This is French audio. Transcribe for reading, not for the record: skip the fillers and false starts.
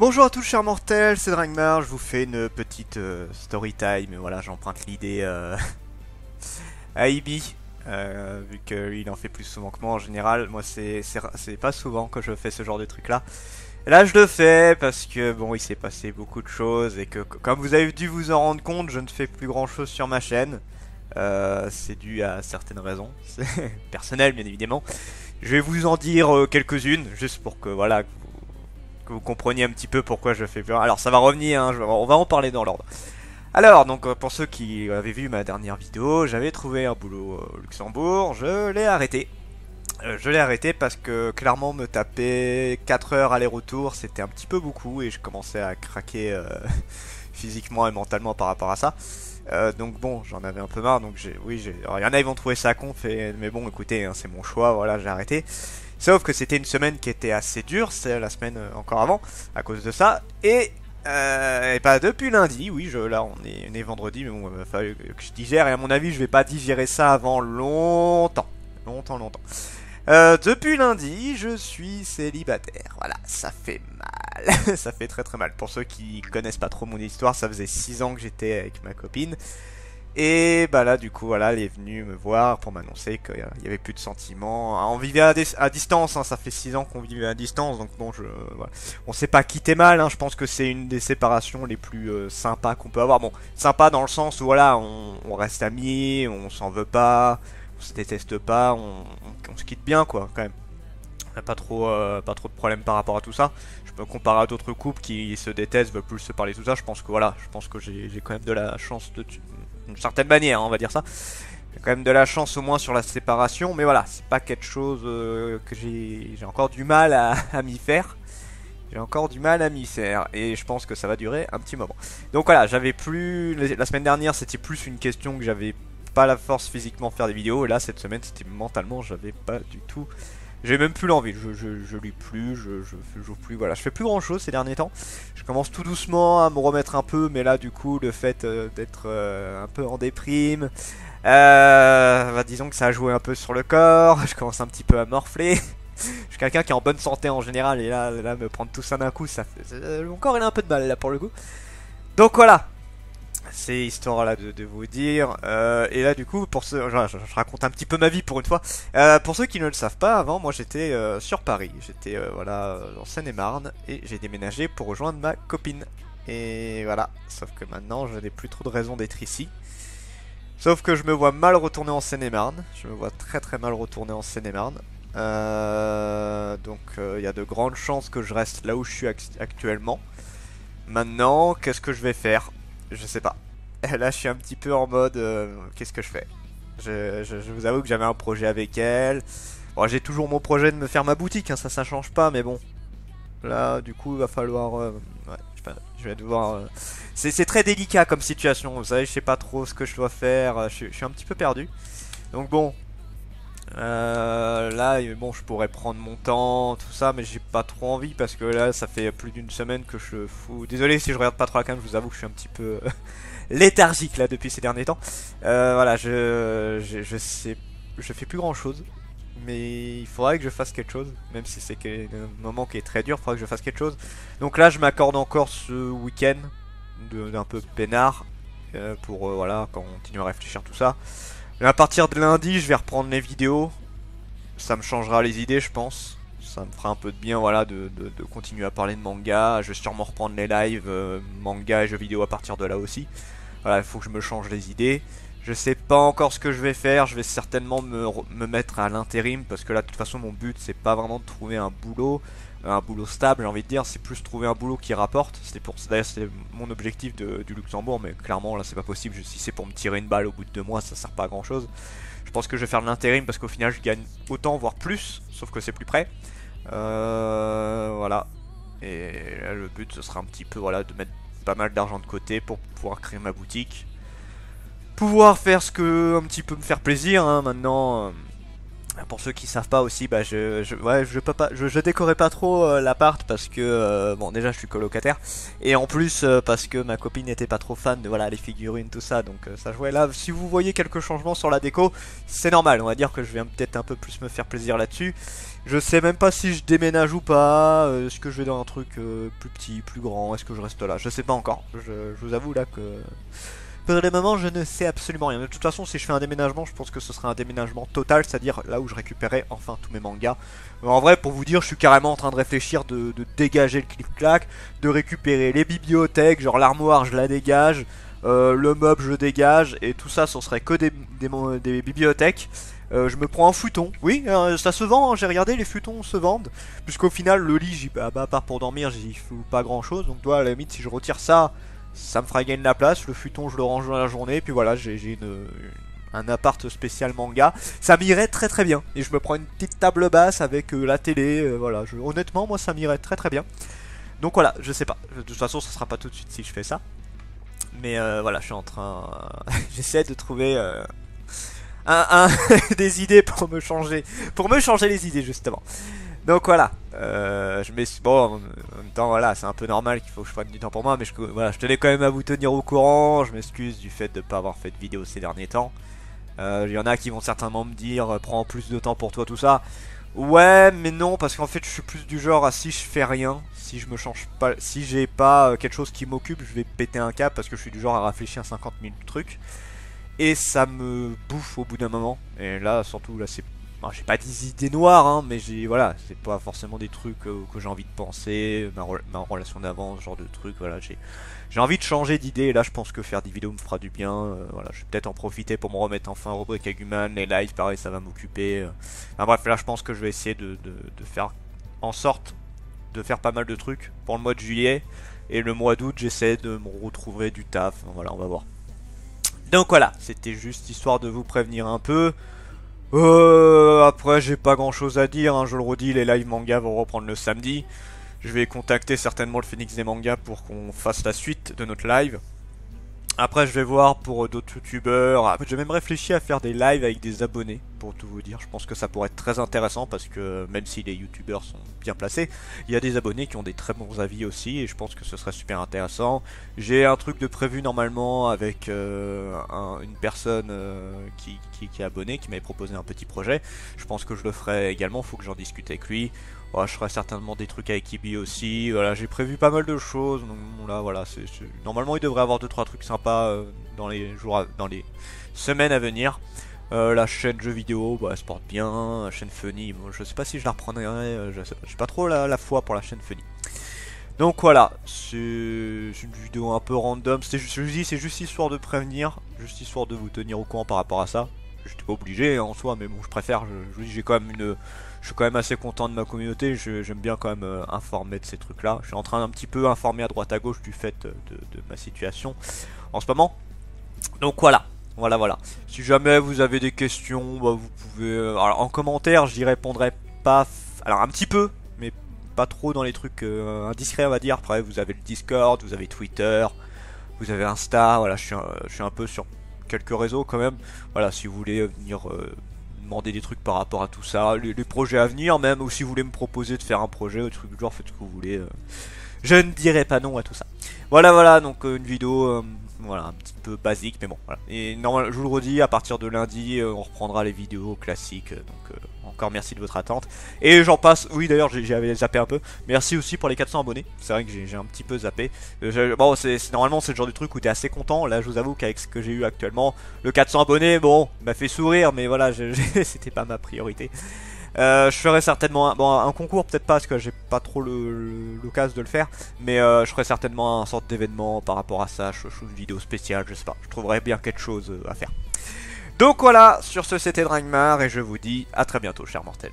Bonjour à tous chers mortels, c'est Dragmar, je vous fais une petite story time, voilà j'emprunte l'idée à Ibi, vu qu'il en fait plus souvent que moi en général, moi c'est pas souvent que je fais ce genre de truc là. Et là je le fais parce que bon il s'est passé beaucoup de choses et que comme vous avez dû vous en rendre compte, je ne fais plus grand chose sur ma chaîne. C'est dû à certaines raisons, c'est personnel bien évidemment. Je vais vous en dire quelques-unes, juste pour que voilà, que vous compreniez un petit peu pourquoi je fais plus rien. Alors ça va revenir, hein, on va en parler dans l'ordre. Alors, donc pour ceux qui avaient vu ma dernière vidéo, j'avais trouvé un boulot au Luxembourg, je l'ai arrêté. Je l'ai arrêté parce que clairement me taper 4 heures aller-retour c'était un petit peu beaucoup et je commençais à craquer physiquement et mentalement par rapport à ça. Donc bon, j'en avais un peu marre, donc alors, il y en a ils vont trouver ça con, mais bon écoutez, hein, c'est mon choix, voilà j'ai arrêté. Sauf que c'était une semaine qui était assez dure, c'est la semaine encore avant, à cause de ça. Et pas depuis lundi, oui, là on est vendredi, mais bon, il va falloir que je digère. Et à mon avis, je vais pas digérer ça avant longtemps. Longtemps. Depuis lundi, je suis célibataire. Voilà, ça fait mal. Ça fait très mal. Pour ceux qui connaissent pas trop mon histoire, ça faisait 6 ans que j'étais avec ma copine. Et bah là du coup voilà elle est venue me voir pour m'annoncer qu'il y avait plus de sentiments. On vivait à distance, hein, ça fait 6 ans qu'on vivait à distance, donc bon voilà. On s'est pas quitté mal, hein, je pense que c'est une des séparations les plus sympas qu'on peut avoir. Bon, sympa dans le sens où voilà, on reste amis, on s'en veut pas, on se déteste pas, on se quitte bien quoi quand même. On n'a pas trop de problèmes par rapport à tout ça. Je peux comparer à d'autres couples qui se détestent, veulent plus se parler tout ça. Je pense que voilà, j'ai quand même de la chance d'une certaine manière, hein, on va dire ça. J'ai quand même de la chance au moins sur la séparation, mais voilà, c'est pas quelque chose que j'ai encore du mal à m'y faire. J'ai encore du mal à m'y faire et je pense que ça va durer un petit moment. Donc voilà, j'avais plus la semaine dernière, c'était plus une question que j'avais pas la force physiquement de faire des vidéos et là cette semaine, c'était mentalement, j'avais pas du tout. J'ai même plus l'envie, je lis plus, je joue plus, voilà, je fais plus grand chose ces derniers temps. Je commence tout doucement à me remettre un peu, mais là du coup le fait d'être un peu en déprime, bah, disons que ça a joué un peu sur le corps, je commence un petit peu à morfler. Je suis quelqu'un qui est en bonne santé en général et là me prendre tout ça d'un coup, ça fait... mon corps il a un peu de mal là pour le coup. Donc voilà, c'est histoire là de vous dire. Et là du coup, pour ceux, je raconte un petit peu ma vie pour une fois. Pour ceux qui ne le savent pas, avant moi j'étais sur Paris, j'étais voilà en Seine-et-Marne et j'ai déménagé pour rejoindre ma copine. Et voilà, sauf que maintenant je n'ai plus trop de raison d'être ici. Sauf que je me vois mal retourner en Seine-et-Marne, je me vois très mal retourner en Seine-et-Marne. Donc il y a de grandes chances que je reste là où je suis actuellement. Maintenant, qu'est-ce que je vais faire? Je sais pas. Là, je suis un petit peu en mode qu'est-ce que je fais? Je vous avoue que j'avais un projet avec elle. Bon, j'ai toujours mon projet de me faire ma boutique, hein, ça change pas, mais bon. Là, du coup, il va falloir. Ouais, je sais pas, je vais devoir. C'est très délicat comme situation, vous savez, je sais pas trop ce que je dois faire. Je suis un petit peu perdu. Donc bon, là, bon, je pourrais prendre mon temps, tout ça, mais j'ai pas trop envie parce que là, ça fait plus d'une semaine que je fous. Désolé si je regarde pas trop la cam, je vous avoue que je suis un petit peu léthargique là depuis ces derniers temps. Voilà, je sais, je fais plus grand chose, mais il faudrait que je fasse quelque chose, même si c'est un moment qui est très dur, il faudrait que je fasse quelque chose. Donc là, je m'accorde encore ce week-end d'un peu peinard pour voilà, continuer à réfléchir tout ça. Mais à partir de lundi, je vais reprendre les vidéos. Ça me changera les idées, je pense. Ça me fera un peu de bien, voilà, de continuer à parler de manga. Je vais sûrement reprendre les lives manga et jeux vidéo à partir de là aussi. Voilà, il faut que je me change les idées. Je sais pas encore ce que je vais faire. Je vais certainement me mettre à l'intérim parce que là, de toute façon, mon but c'est pas vraiment de trouver un boulot stable, j'ai envie de dire, c'est plus trouver un boulot qui rapporte. D'ailleurs c'était mon objectif du Luxembourg, mais clairement là c'est pas possible. Si c'est pour me tirer une balle au bout de 2 mois, ça sert pas à grand chose. Je pense que je vais faire de l'intérim parce qu'au final je gagne autant voire plus, sauf que c'est plus près. Voilà. Et là, le but ce sera un petit peu voilà de mettre pas mal d'argent de côté pour pouvoir créer ma boutique, pouvoir faire ce que un petit peu me faire plaisir hein, maintenant. Pour ceux qui savent pas aussi, bah ouais, je peux pas, je décorais pas trop l'appart parce que bon, déjà je suis colocataire et en plus parce que ma copine n'était pas trop fan de voilà les figurines tout ça, donc ça jouait là. Si vous voyez quelques changements sur la déco, c'est normal. On va dire que je vais peut-être un peu plus me faire plaisir là-dessus. Je sais même pas si je déménage ou pas. Est-ce que je vais dans un truc plus petit, plus grand? Est-ce que je reste là? Je sais pas encore. Je vous avoue là que pour le moment, je ne sais absolument rien. De toute façon, si je fais un déménagement, je pense que ce sera un déménagement total, c'est-à-dire là où je récupérerai enfin tous mes mangas. En vrai, pour vous dire, je suis carrément en train de réfléchir de dégager le clic-clac, de récupérer les bibliothèques, genre l'armoire, je la dégage, le meuble, je dégage, et tout ça, ce serait que des bibliothèques. Je me prends un futon, oui, ça se vend, hein, j'ai regardé, les futons se vendent, puisqu'au final, le lit, à part pour dormir, j'y fous pas grand-chose, donc toi, à la limite, si je retire ça... Ça me fera gagner de la place, le futon je le range dans la journée, et puis voilà, j'ai un appart spécial manga. Ça m'irait très très bien, et je me prends une petite table basse avec la télé, voilà, honnêtement moi ça m'irait très très bien. Donc voilà, je sais pas, de toute façon ça sera pas tout de suite si je fais ça. Mais voilà, je suis en train... J'essaie de trouver des idées pour me changer les idées justement. Donc voilà, bon, en même temps voilà, c'est un peu normal qu'il faut que je prenne du temps pour moi, mais voilà, je tenais quand même à vous tenir au courant. Je m'excuse du fait de ne pas avoir fait de vidéo ces derniers temps. Il y en a qui vont certainement me dire, prends plus de temps pour toi, tout ça. Ouais, mais non, parce qu'en fait je suis plus du genre à si je fais rien, si je me change pas, si j'ai pas quelque chose qui m'occupe, je vais péter un câble parce que je suis du genre à réfléchir à 50 000 trucs. Et ça me bouffe au bout d'un moment. Et là, surtout, là c'est... J'ai pas des idées noires, hein, mais voilà, c'est pas forcément des trucs que j'ai envie de penser, ma relation d'avant, ce genre de trucs, voilà, j'ai envie de changer d'idée, et là je pense que faire des vidéos me fera du bien, voilà, je vais peut-être en profiter pour me remettre enfin en rubrique Aguman, les lives, pareil, ça va m'occuper, enfin bref, là je pense que je vais essayer de faire en sorte de faire pas mal de trucs pour le mois de juillet, et le mois d'août j'essaie de me retrouver du taf, voilà, on va voir. Donc voilà, c'était juste histoire de vous prévenir un peu. Après j'ai pas grand chose à dire, hein, je le redis, les live manga vont reprendre le samedi. Je vais contacter certainement le Phoenix des mangas pour qu'on fasse la suite de notre live. Après je vais voir pour d'autres youtubeurs. J'ai même réfléchi à faire des lives avec des abonnés, pour tout vous dire. Je pense que ça pourrait être très intéressant parce que même si les youtubeurs sont bien placés, il y a des abonnés qui ont des très bons avis aussi, et je pense que ce serait super intéressant. J'ai un truc de prévu normalement avec une personne qui est abonnée, qui m'avait proposé un petit projet. Je pense que je le ferai également, faut que j'en discute avec lui. Ouais, je ferai certainement des trucs avec Ibi aussi. Voilà, j'ai prévu pas mal de choses. Donc là, voilà, normalement il devrait y avoir 2-3 trucs sympas dans les semaines à venir. La chaîne jeux vidéo, bah, elle se porte bien. La chaîne Funny, bon, je sais pas si je la reprendrai. J'ai pas trop la foi pour la chaîne Funny. Donc voilà, c'est une vidéo un peu random. C'est juste histoire de prévenir, juste histoire de vous tenir au courant par rapport à ça. J'étais pas obligé en soi, mais bon, je préfère. Je vous dis, je suis quand même assez content de ma communauté. J'aime bien quand même informer de ces trucs-là. Je suis en train d'un petit peu informer à droite à gauche du fait de ma situation en ce moment. Donc voilà. Voilà. Si jamais vous avez des questions, bah, vous pouvez... alors en commentaire, j'y répondrai pas... Alors un petit peu, mais pas trop dans les trucs indiscrets, on va dire. Après, vous avez le Discord, vous avez Twitter, vous avez Insta. Voilà, je suis un peu sur quelques réseaux quand même. Voilà, si vous voulez venir demander des trucs par rapport à tout ça, les projets à venir même, ou si vous voulez me proposer de faire un projet, un truc du genre, faites ce que vous voulez. Je ne dirai pas non à tout ça. Voilà, donc une vidéo... voilà, un petit peu basique, mais bon, voilà. Et normalement, je vous le redis, à partir de lundi, on reprendra les vidéos classiques. Donc, encore merci de votre attente. Et j'en passe, oui d'ailleurs, j'avais zappé un peu. Merci aussi pour les 400 abonnés. C'est vrai que j'ai un petit peu zappé. Bon, normalement, c'est le genre de truc où t'es assez content. Là, je vous avoue qu'avec ce que j'ai eu actuellement, le 400 abonnés, bon, m'a fait sourire, mais voilà, c'était pas ma priorité. Je ferai certainement un concours, peut-être pas parce que j'ai pas trop l'occasion de le faire, mais je ferai certainement un sorte d'événement par rapport à ça, une vidéo spéciale, je sais pas, je trouverai bien quelque chose à faire. Donc voilà, sur ce c'était Drangmar et je vous dis à très bientôt chers mortels.